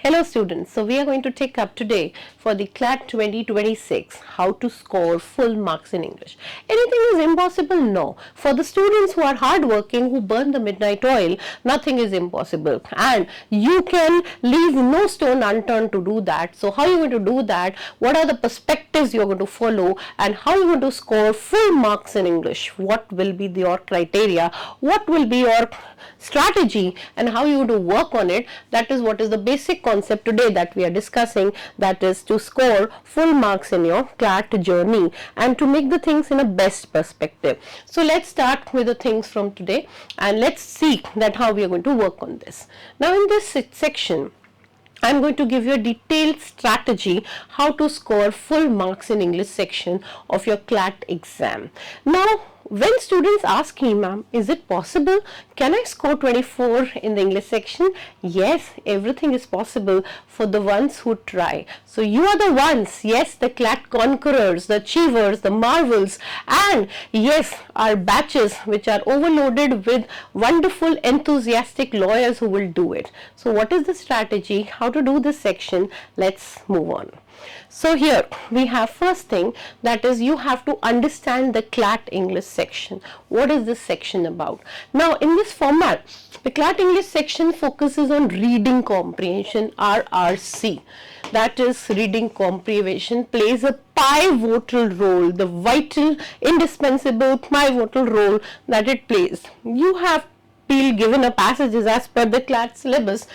Hello students, so we are going to take up today for the CLAT 2026 how to score full marks in English. Anything is impossible? No. For the students who are hardworking, who burn the midnight oil, nothing is impossible and you can leave no stone unturned to do that. So how are you going to do that? What are the perspectives you are going to follow and how you are going to score full marks in English? What will be your criteria? What will be your strategy and how you to work on it? That is what is the basic concept today that we are discussing, that is to score full marks in your CLAT journey and to make the things in a best perspective. So let's start with the things from today and let's see that how we are going to work on this. Now in this section I am going to give you a detailed strategy how to score full marks in English section of your CLAT exam. Now when students ask me, ma'am, is it possible? Can I score 24 in the English section? Yes, everything is possible for the ones who try. So you are the ones, yes, the CLAT conquerors, the achievers, the marvels, and yes, our batches which are overloaded with wonderful, enthusiastic lawyers who will do it. So what is the strategy? How to do this section? Let's move on. So here we have first thing, that is you have to understand the CLAT English section. What is this section about? Now in this format, the CLAT English section focuses on reading comprehension, RRC. That is reading comprehension plays a pivotal role, the vital, indispensable pivotal role that it plays. You have been given a passages as per the CLAT syllabus.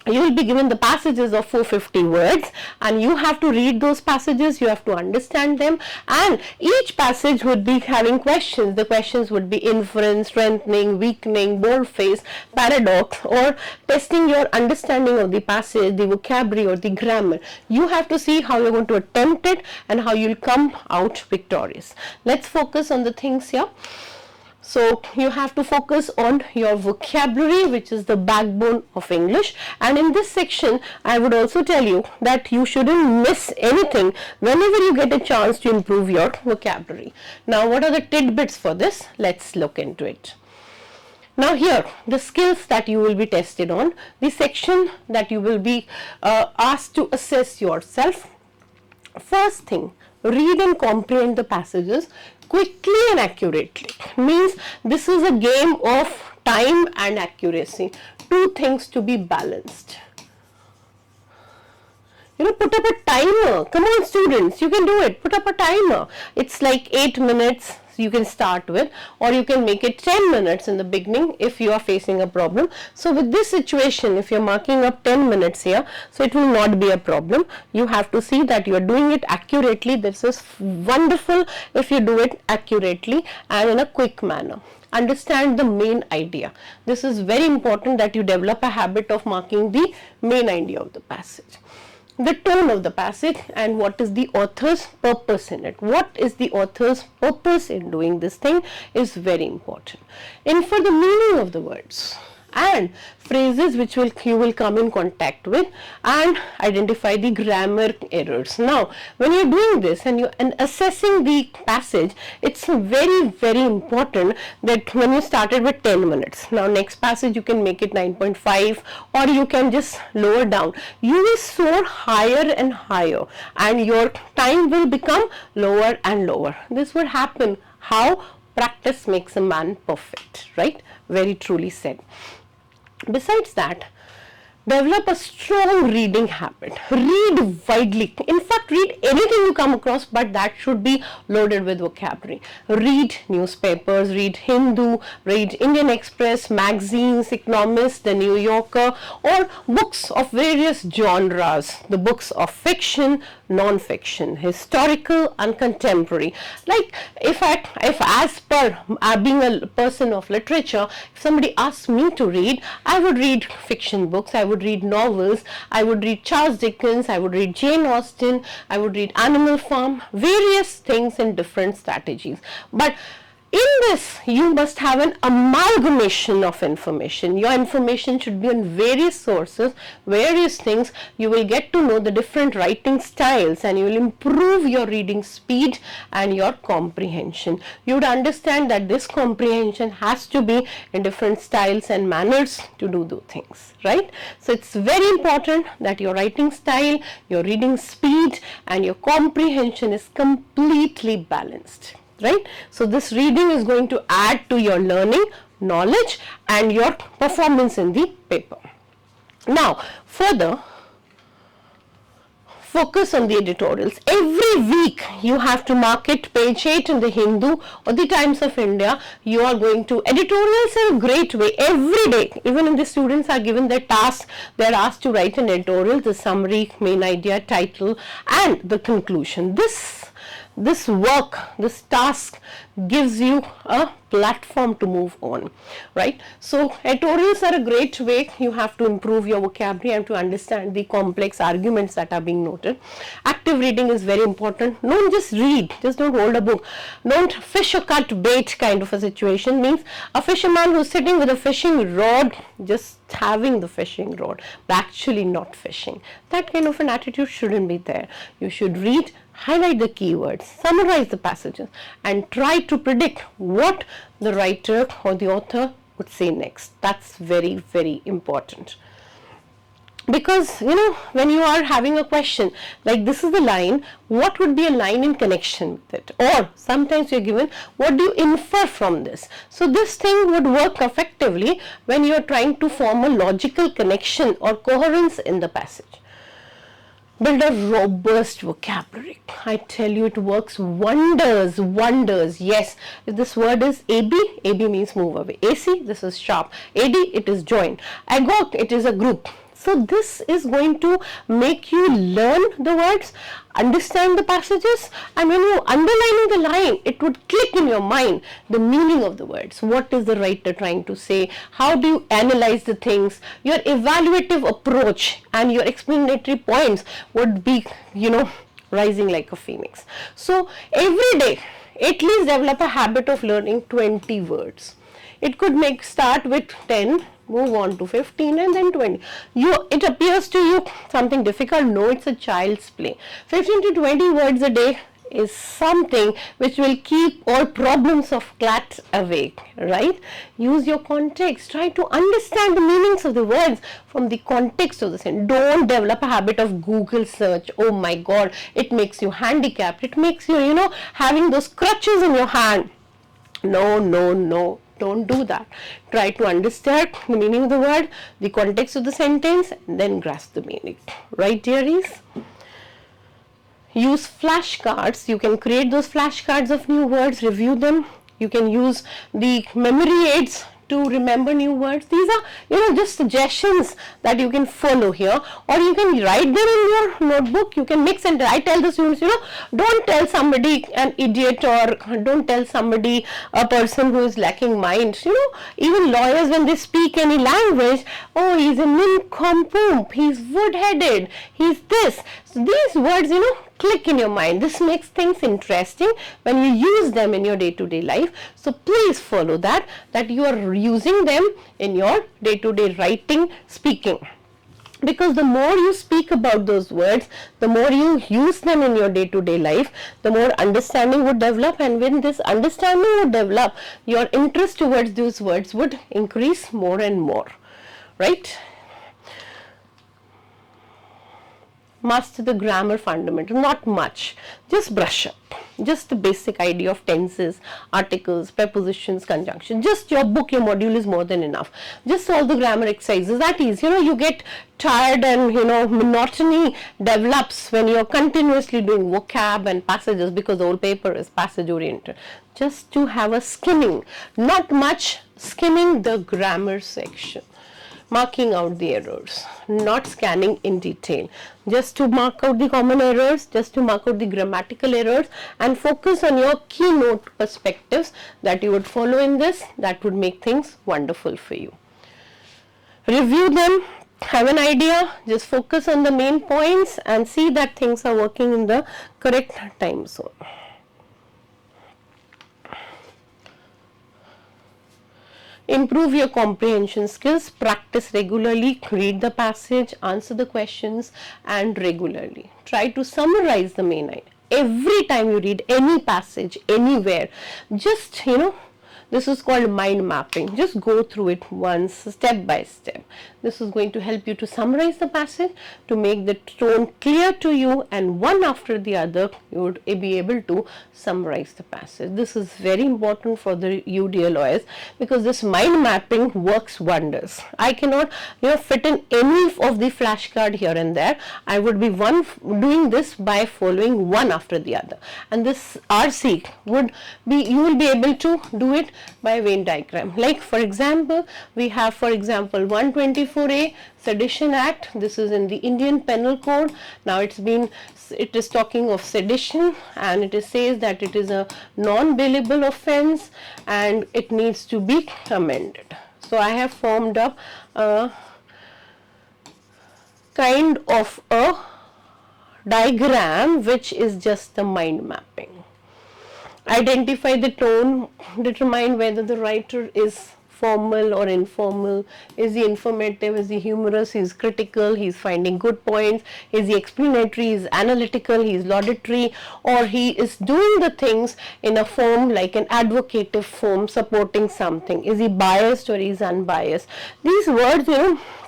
You will be given the passages of 450 words and you have to read those passages, you have to understand them, and each passage would be having questions. The questions would be inference, strengthening, weakening, boldface, paradox, or testing your understanding of the passage, the vocabulary or the grammar. You have to see how you are going to attempt it and how you will come out victorious. Let's focus on the things here. So you have to focus on your vocabulary, which is the backbone of English, and in this section I would also tell you that you shouldn't miss anything whenever you get a chance to improve your vocabulary. Now what are the tidbits for this? Let's look into it. Now here the skills that you will be tested on, the section that you will be asked to assess yourself. First thing, read and comprehend the passages quickly and accurately. Means this is a game of time and accuracy, two things to be balanced. You know, put up a timer. Come on students, you can do it. Put up a timer. It's like 8 minutes you can start with, or you can make it 10 minutes in the beginning if you are facing a problem. So with this situation, if you're marking up 10 minutes here, so it will not be a problem. You have to see that you are doing it accurately. This is wonderful if you do it accurately and in a quick manner. Understand the main idea. This is very important that you develop a habit of marking the main idea of the passage, the tone of the passage, and what is the author's purpose in it. What is the author's purpose in doing this thing is very important. And for the meaning of the words and phrases which you will come in contact with, and identify the grammar errors. Now when you are doing this and assessing the passage, it's very important that when you started with 10 minutes, now next passage you can make it 9.5 or you can just lower down. You will soar higher and higher and your time will become lower and lower. This would happen. How? Practice makes a man perfect, right? Very truly said. Besides that, develop a strong reading habit. Read widely. In fact, read anything you come across, but that should be loaded with vocabulary. Read newspapers, read Hindu, read Indian Express, magazines, Economist, The New Yorker, or books of various genres. The books of fiction, non-fiction, historical and contemporary. Like if as per being a person of literature, if somebody asks me to read, I would read fiction books, I would read novels, I would read Charles Dickens, I would read Jane Austen, I would read Animal Farm, various things in different strategies. But In this, you must have an amalgamation of information. Your information should be on various sources, various things. You will get to know the different writing styles and you will improve your reading speed and your comprehension. You would understand that this comprehension has to be in different styles and manners to do those things, right? So it's very important that your writing style, your reading speed and your comprehension is completely balanced, right? So this reading is going to add to your learning, knowledge and your performance in the paper. Now further, focus on the editorials. Every week you have to mark it, page 8 in the Hindu or the Times of India. You are going to, editorials are a great way. Every day, even if the students are given their task, they are asked to write an editorial, the summary, main idea, title and the conclusion. This work, this task gives you a platform to move on, right? So editorials are a great way. You have to improve your vocabulary and to understand the complex arguments that are being noted. Active reading is very important. Don't just read, just don't hold a book. Don't fish or cut bait kind of a situation. Means a fisherman who's sitting with a fishing rod, just having the fishing rod, but actually not fishing. That kind of an attitude shouldn't be there. You should read, highlight the keywords, summarize the passages and try to predict what the writer or the author would say next. That's very, very important. Because, you know, when you are having a question, like this is the line, what would be a line in connection with it? Or sometimes you're given, what do you infer from this? So this thing would work effectively when you are trying to form a logical connection or coherence in the passage. Build a robust vocabulary. I tell you, it works wonders, wonders. Yes, if this word is AB, AB means move away. AC, this is sharp. AD, it is join. Agog, it is a group. So this is going to make you learn the words, understand the passages, and when you underlining the line, it would click in your mind the meaning of the words. What is the writer trying to say? How do you analyze the things? Your evaluative approach and your explanatory points would be, you know, rising like a phoenix. So every day, at least develop a habit of learning 20 words. It could start with 10, move on to 15 and then 20. It appears to you something difficult. No, it's a child's play. 15 to 20 words a day is something which will keep all problems of CLAT away, right? Use your context. Try to understand the meanings of the words from the context of the sentence. Don't develop a habit of Google search. Oh my God, it makes you handicapped. It makes you, you know, having those crutches in your hand. No, no, no. Don't do that. Try to understand the meaning of the word, the context of the sentence, and then grasp the meaning. Right, dearies? Use flashcards. You can create those flashcards of new words, review them. You can use the memory aids to remember new words. These are, you know, just suggestions that you can follow here, or you can write them in your notebook. You can mix and I tell the students, you know, don't tell somebody an idiot or don't tell somebody a person who is lacking mind. You know, even lawyers, when they speak any language, oh, he's a nincompoop, he's wood-headed, he's this. So these words, you know, click in your mind. This makes things interesting when you use them in your day-to-day life. So please follow that you are using them in your day-to-day writing, speaking. Because the more you speak about those words, the more you use them in your day-to-day life, the more understanding would develop, and when this understanding would develop, your interest towards those words would increase more and more, right? Master the grammar fundamental, not much, just brush up, just the basic idea of tenses, articles, prepositions, conjunction. Just your book, your module is more than enough. Just all the grammar exercises. That is, you know, you get tired and, you know, monotony develops when you are continuously doing vocab and passages, because the whole paper is passage oriented. Just to have a skimming, not much, skimming the grammar section. Marking out the errors, not scanning in detail, just to mark out the common errors, just to mark out the grammatical errors, and focus on your keynote perspectives that you would follow in this. That would make things wonderful for you. Review them, have an idea, just focus on the main points and see that things are working in the correct time zone. Improve your comprehension skills, practice regularly, read the passage, answer the questions, and regularly. Try to summarize the main idea. Every time you read any passage, anywhere, just, this is called mind mapping. Just go through it once, step by step. This is going to help you to summarize the passage, to make the tone clear to you, and one after the other, you would be able to summarize the passage. This is very important for you dear lawyers, because this mind mapping works wonders. I cannot, fit in any of the flashcard here and there. I would be doing this by following one after the other, and this RC would be, you will be able to do it by Venn diagram. Like for example, we have 124A Sedition Act. This is in the Indian Penal Code. Now it is talking of sedition, and it says that it is a non-bailable offense and it needs to be amended. So I have formed up a kind of a diagram which is just the mind mapping. Identify the tone, determine whether the writer is formal or informal, is he informative, is he humorous, he is critical, he is finding good points, is he explanatory, is analytical, he is laudatory, or he is doing the things in a form like an advocative form, supporting something, is he biased or is unbiased. These words,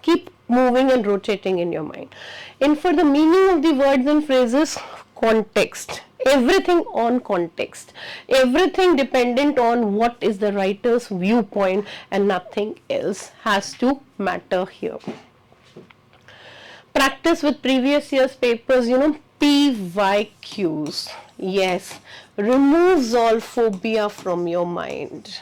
keep moving and rotating in your mind. And for the meaning of the words and phrases, context. Everything on context, everything dependent on what is the writer's viewpoint, and nothing else has to matter here. Practice with previous year's papers, PYQs. Yes, removes all phobia from your mind.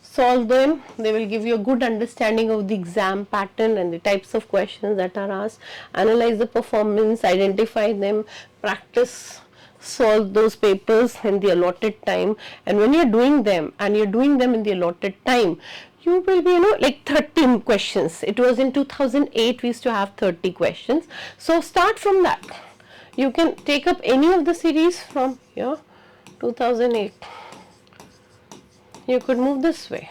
Solve them. They will give you a good understanding of the exam pattern and the types of questions that are asked. Analyze the performance, identify them, practice, solve those papers in the allotted time. And when you're doing them and you're doing them in the allotted time, you will be, like 30 questions. It was in 2008 we used to have 30 questions. So start from that. You can take up any of the series from here, 2008. You could move this way,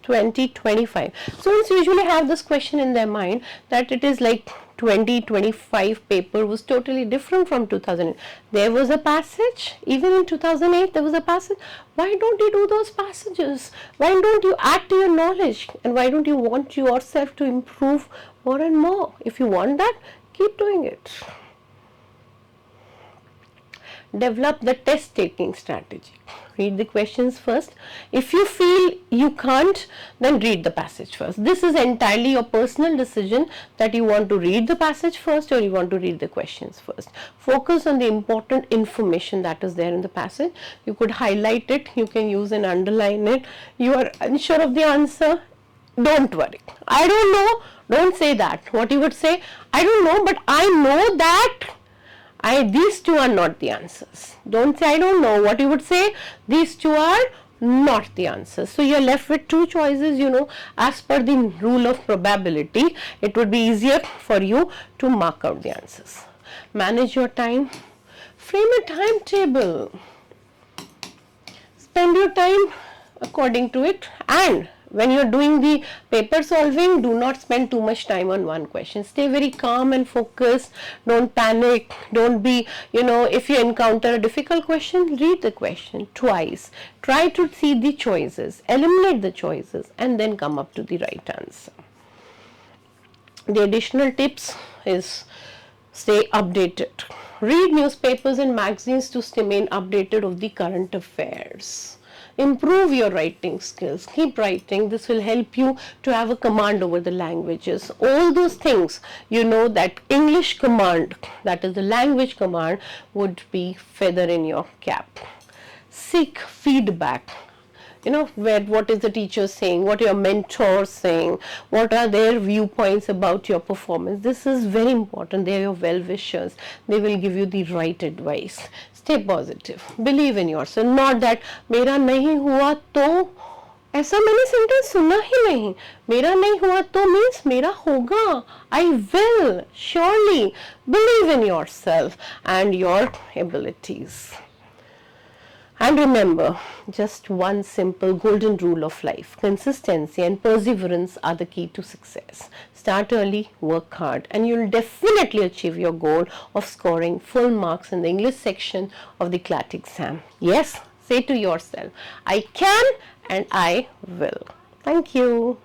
2025. Students usually have this question in their mind that it is like 2025 paper was totally different from 2008. There was a passage, even in 2008 there was a passage. Why don't you do those passages? Why don't you add to your knowledge? And why don't you want yourself to improve more and more? If you want that, keep doing it. Develop the test taking strategy. Read the questions first. If you feel you can't, then read the passage first. This is entirely your personal decision that you want to read the passage first or you want to read the questions first. Focus on the important information that is there in the passage. You could highlight it, you can use and underline it. You are unsure of the answer, don't worry. I don't know, don't say that. What you would say, I don't know, but I know that these two are not the answers. Don't say I don't know. What you would say, these two are not the answers. So you are left with two choices, as per the rule of probability. It would be easier for you to mark out the answers. Manage your time. Frame a timetable. Spend your time according to it, and when you are doing the paper solving, do not spend too much time on one question. Stay very calm and focused. Don't panic. Don't be, if you encounter a difficult question, read the question twice. Try to see the choices, eliminate the choices, and then come up to the right answer. The additional tips is stay updated. Read newspapers and magazines to remain updated of the current affairs. Improve your writing skills. Keep writing. This will help you to have a command over the languages. All those things, that English command, that is the language command, would be feather in your cap. Seek feedback. What is the teacher saying, what your mentor saying, what are their viewpoints about your performance. This is very important. They are your well-wishers. They will give you the right advice. Stay positive. Believe in yourself. Not that मेरा नहीं हुआ तो ऐसा मैंने sentence सुना ही नहीं. मेरा नहीं हुआ तो means मेरा होगा. I will. Surely. Believe in yourself and your abilities. And remember, just one simple golden rule of life: consistency and perseverance are the key to success. Start early, work hard, and you'll definitely achieve your goal of scoring full marks in the English section of the CLAT exam. Yes, say to yourself, I can and I will. Thank you.